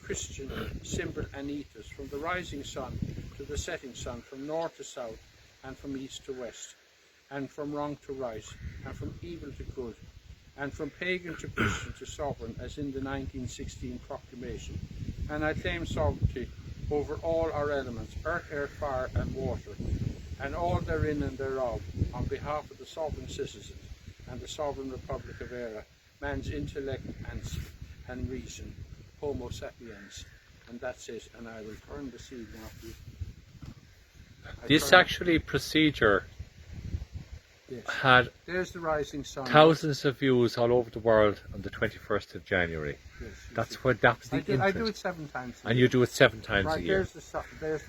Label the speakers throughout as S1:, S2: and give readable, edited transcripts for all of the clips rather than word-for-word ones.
S1: Christian symbol and ethos, from the rising sun to the setting sun, from north to south, and from east to west, and from wrong to right, and from evil to good, and from pagan to Christian to sovereign, as in the 1916 proclamation. And I claim sovereignty over all our elements, earth, air, fire, and water, and all therein and thereof, on behalf of the sovereign citizens and the sovereign Republic of Eire, man's intellect and reason, Homo sapiens. And that's it, and I will turn the seed now to you.
S2: This actually procedure had
S1: there's the rising sun.
S2: Thousands of views all over the world on the 21st of January.
S1: Yes,
S2: That's what that was the interest.
S1: I do it 7 times a year.
S2: And you do it 7 times
S1: right,
S2: a year.
S1: There's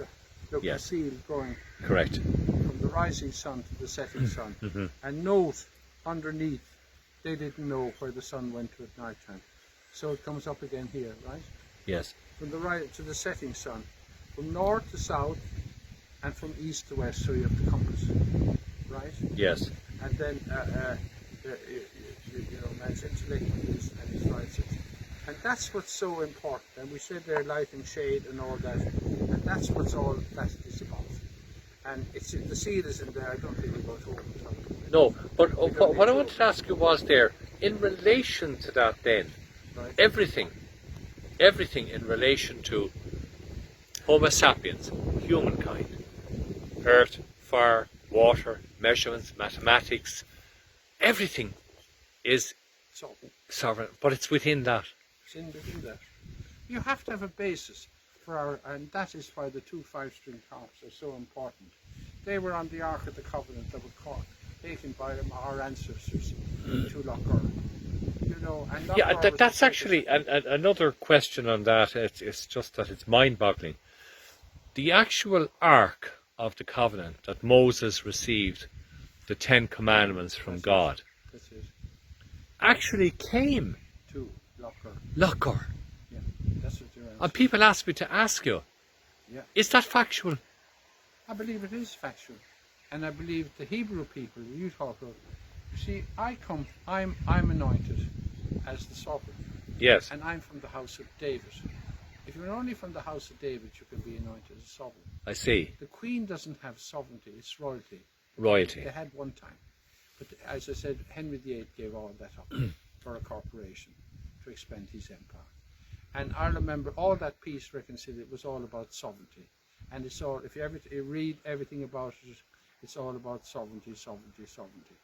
S1: the seed going
S2: Correct.
S1: from the rising sun to the setting sun. And note underneath, they didn't know where the sun went to at night time. So it comes up again here, right?
S2: Yes.
S1: From the right to the setting sun, from north to south, and from east to west, so you have the compass, right?
S2: Yes.
S1: And then, you know, man's intellect and his rights. And that's what's so important. And we said there light and shade and all that. And that's what's all that is about. And it's the seed is in there. I don't think we go to it.
S2: No, but what I wanted to ask you was there, in relation to that then,
S1: right.
S2: everything in relation to Homo sapiens, humankind, earth, fire, water, measurements, mathematics, everything is sovereign, but it's within that.
S1: It's in within that. You have to have a basis for our, and that is why the 2 5-string harps are so important. They were on the Ark of the Covenant that were taken by our ancestors to Lochar. You know, and
S2: yeah, that's actually another question on that. It's just that it's mind-boggling. The actual Ark of the Covenant that Moses received, the 10 Commandments from God, actually came
S1: to
S2: Lochar.
S1: Yeah, that's what you're asking.
S2: And people ask me to ask you, is that factual?
S1: I believe it is factual. And I believe the Hebrew people you talk about, you see, I'm anointed as the sovereign.
S2: Yes.
S1: And I'm from the house of David. If you're only from the house of David, you can be anointed as sovereign.
S2: I see.
S1: The Queen doesn't have sovereignty, it's royalty.
S2: Royalty.
S1: They had one time. But as I said, Henry VIII gave all that up for a corporation to expand his empire. And I remember all that peace reconciliation was all about sovereignty. And it's all, if you read everything about it, it's all about sovereignty, sovereignty, sovereignty.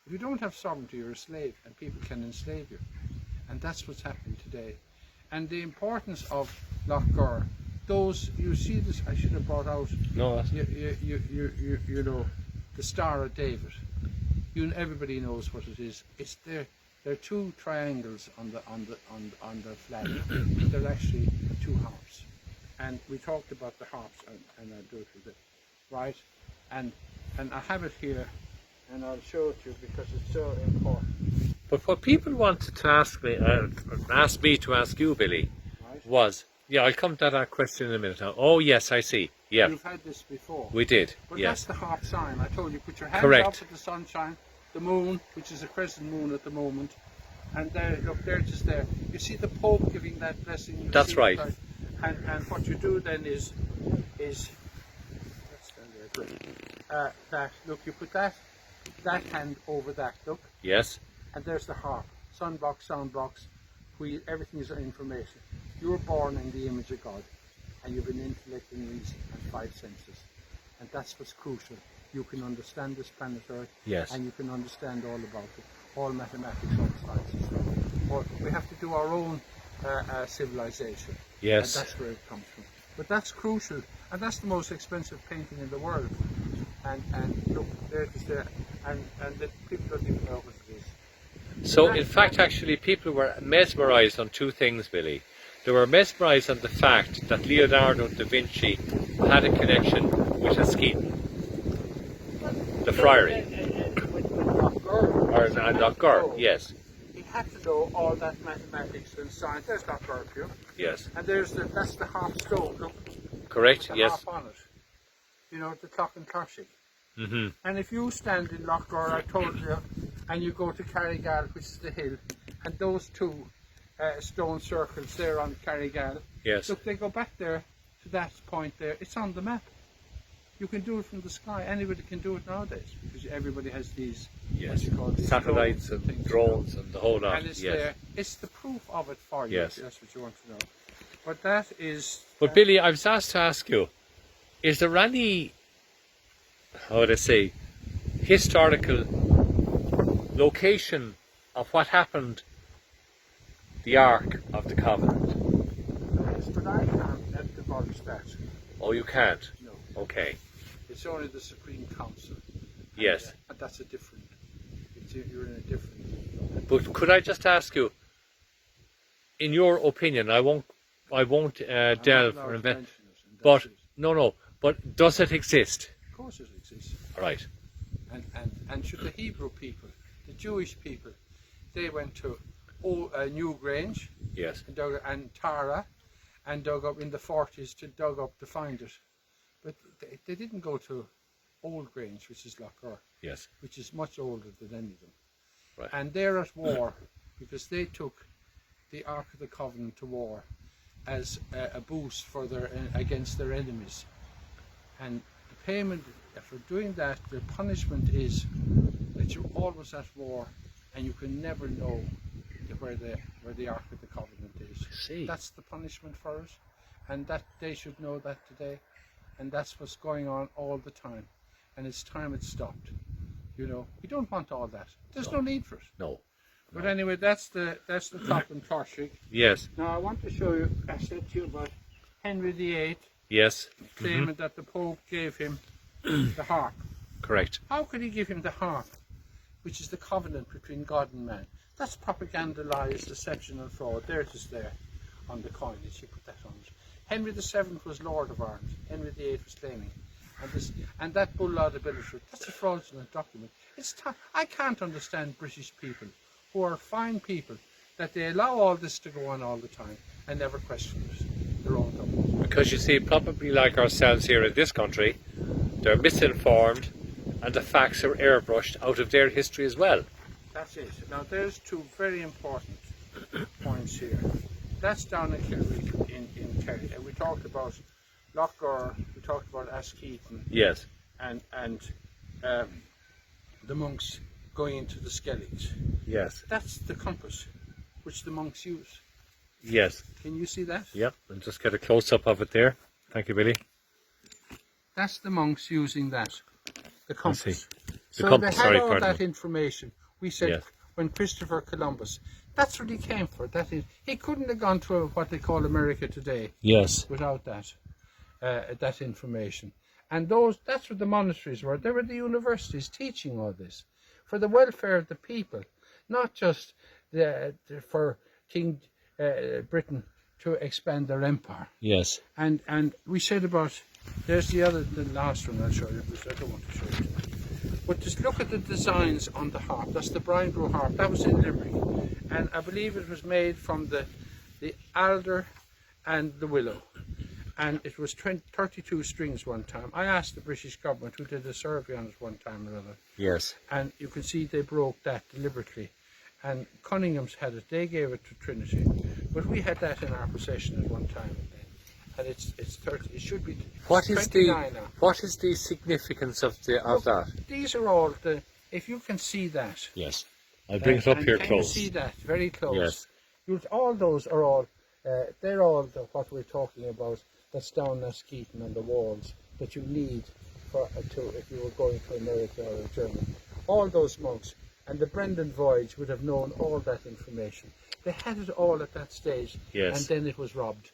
S1: If you don't have sovereignty, you're a slave, and people can enslave you. And that's what's happening today. And the importance of Lochar, those, you see this, I should have brought out,
S2: no,
S1: you know, the Star of David. Everybody knows what it is. It's there. There are 2 triangles on the flag. They're actually 2 harps. And we talked about the harps, and I'll do it with it, right? And I have it here, and I'll show it to you because it's so important.
S2: But what people wanted to ask me, to ask you, Billy,
S1: right.
S2: was, I'll come to that question in a minute now. Oh yes, I see. Yeah.
S1: You've had this before.
S2: We did.
S1: But
S2: yes.
S1: That's the harp sign. I told you, put your hands
S2: Correct.
S1: up at the sunshine, the moon, which is a crescent moon at the moment, and there, look, there it is there. You see the Pope giving that blessing.
S2: That's right.
S1: And what you do then is that, look, you put that hand over that, look.
S2: Yes.
S1: And there's the harp, sun box, sound box, everything is information. You were born in the image of God, and you've an intellect and reason and 5 senses. And that's what's crucial. You can understand this planet Earth,
S2: yes.
S1: and you can understand all about it, all mathematics, all sciences. We have to do our own civilization.
S2: Yes.
S1: And that's where it comes from. But that's crucial, and that's the most expensive painting in the world. And look, there it is there, and the people don't even know what it is.
S2: So in fact, actually, people were mesmerised on 2 things, Billy. They were mesmerised on the fact that Leonardo da Vinci had a connection with Askeaton, the friary. Or Lochar, yes.
S1: He had to know all that mathematics and science. There's Lochar here.
S2: Yes.
S1: And that's the harp stone, look.
S2: Correct,
S1: the
S2: yes.
S1: harp on it. You know, the clock and cloching.
S2: Mm-hmm.
S1: And if you stand in Lochar, I told you, and you go to Carrigal, which is the hill, and those 2, stone circles there on Carrigal.
S2: Yes.
S1: Look, they go back there to that point there. It's on the map. You can do it from the sky. Anybody can do it nowadays because everybody has these,
S2: Yes.
S1: what you call these
S2: Satellites and
S1: things,
S2: drones and the whole lot.
S1: and it's
S2: Yes.
S1: there. It's the proof of it for you.
S2: Yes.
S1: If that's what you want to know. But that is.
S2: But Billy, I was asked to ask you, is there any, how would I say, historical location of what happened, the Ark of the Covenant?
S1: Yes, but I can't divulge that.
S2: Oh, you can't?
S1: No.
S2: Okay.
S1: It's only the Supreme Council.
S2: Yes.
S1: And that's a different. You're in a different.
S2: But could I just ask you, in your opinion, I won't delve or invent, but no, but does it exist?
S1: Of course it exists.
S2: Right.
S1: And should the Hebrew people, the Jewish people, they went to New Grange,
S2: Yes.
S1: and Tara, and dug up in the 40s to find it, but they didn't go to Old Grange, which is Lochar,
S2: Yes.
S1: which is much older than any of them.
S2: Right.
S1: And they're at war because they took the Ark of the Covenant to war as a boost for against their enemies. And the payment for doing that, the punishment is that you're always at war and you can never know where the Ark of the Covenant is.
S2: See.
S1: That's the punishment for it, and that they should know that today, and that's what's going on all the time, and it's time it stopped. You know, we don't want all that. There's no need for it.
S2: No.
S1: But anyway, that's the top in Torshig.
S2: Yes.
S1: Now I want to show you. I said to you about Henry VIII
S2: Yes.
S1: claiming that the Pope gave him the harp.
S2: Correct.
S1: How could he give him the harp, which is the covenant between God and man? That's propaganda, lies, deception and fraud. There it is there on the coinage. You put that on it. Henry VII was Lord of Ireland. Henry VIII was claiming. And that bull laudability, that's a fraudulent document. I can't understand British people who are fine people that they allow all this to go on all the time and never question it, their own government.
S2: Because you see, probably like ourselves here in this country, they're misinformed and the facts are airbrushed out of their history as well.
S1: That's it. Now there's two very important points here. That's down in Kerry, in Kerry. And we talked about Lochgar, we talked about Askeaton,
S2: Yes.
S1: and the monks going into the Skelligs.
S2: Yes.
S1: That's the compass which the monks use.
S2: Yes.
S1: Can you see that?
S2: Yep. And just get a close up of it there. Thank you, Billy.
S1: That's the monks using that, the compass.
S2: The compass,
S1: they had all
S2: pardon
S1: that
S2: me.
S1: information. We said
S2: Yes.
S1: when Christopher Columbus, that's what he came for. He couldn't have gone to what they call America today
S2: Yes.
S1: without that information. And that's what the monasteries were. They were the universities teaching all this for the welfare of the people, not just for King Britain to expand their empire.
S2: Yes.
S1: And we said about, there's the last one I'll show you, because I don't want to show you tonight. But just look at the designs on the harp. That's the Brian Brew harp. That was in Limerick. And I believe it was made from the alder and the willow. And it was 32 strings one time. I asked the British government, who did a survey on it one time or other.
S2: Yes.
S1: And you can see they broke that deliberately. And Cunningham's had it. They gave it to Trinity. But we had that in our possession at one time. And it's 30. It should be.
S2: What is
S1: 29 now.
S2: What is the significance of that?
S1: These are all if you can see that.
S2: Yes. I'll bring it up
S1: and
S2: here
S1: can
S2: close.
S1: You see that very close.
S2: Yes.
S1: All those are all. They're all what we're talking about. That's down Askeaton on the walls that you need if you were going to America or Germany. All those monks and the Brendan Voyage would have known all that information. They had it all at that stage.
S2: Yes.
S1: And then it was robbed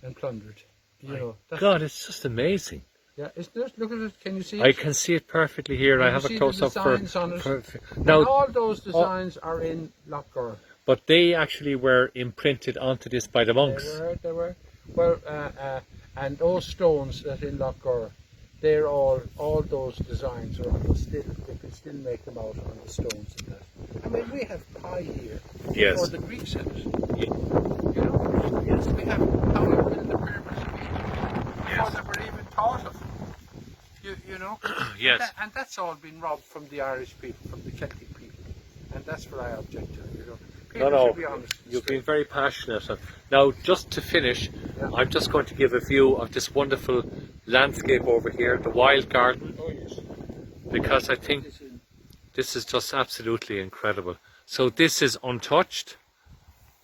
S1: and plundered. You know.
S2: God, it's just amazing.
S1: Yeah, isn't it? Look at it. Can you see it?
S2: I can see it perfectly here. I have a close up for.
S1: Now, and all those designs are in Lochgar.
S2: But they actually were imprinted onto this by the monks.
S1: They were. Well, and those stones that in Lochgar, they're all those designs are on the still. You can still make them out on the stones and that. I mean, we have pie here.
S2: Yes.
S1: Or the Greeks had it.
S2: Yeah.
S1: You know. Yes. We have how we built the pyramids of Egypt before they were even thought of. You know.
S2: Yes.
S1: And that's all been robbed from the Irish people, from the Celtic people, and that's what I object to. You know.
S2: No,
S1: should be honest.
S2: you've been very passionate. Now, just to finish, I'm just going to give a view of this wonderful landscape over here, the wild garden,
S1: Oh yes.
S2: because I think this is just absolutely incredible. So this is untouched.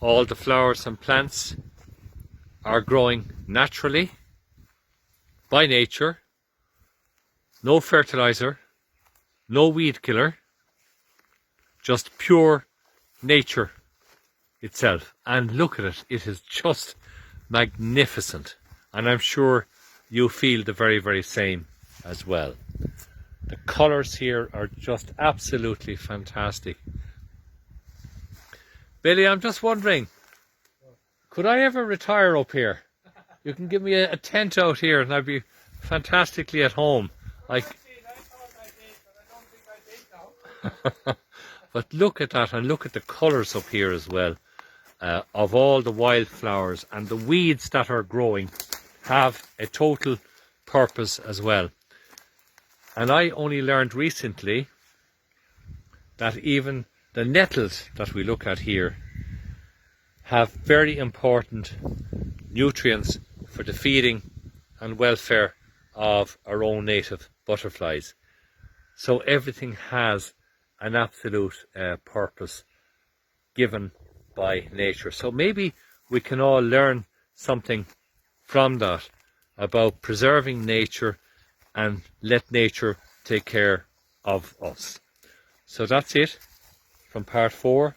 S2: All the flowers and plants are growing naturally, by nature. No fertilizer, no weed killer, just pure nature itself. And look at it, it is just magnificent. And I'm sure you feel the very, very same as well. The colours here are just absolutely fantastic. Billy, I'm just wondering, could I ever retire up here? You can give me a tent out here and I'd be fantastically at home. Like, but look at that, and look at the colours up here as well, of all the wildflowers, and the weeds that are growing have a total purpose as well. And I only learned recently that even the nettles that we look at here have very important nutrients for the feeding and welfare of our own native butterflies. So everything has an absolute purpose given by nature. So maybe we can all learn something from that about preserving nature and let nature take care of us. So that's it from part 4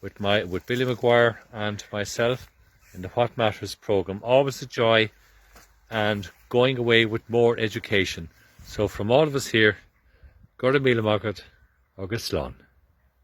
S2: with Billy Maguire and myself in the What Matters programme. Always a joy, and going away with more education. So from all of us here, Gora Míle Mágad, agus Slán.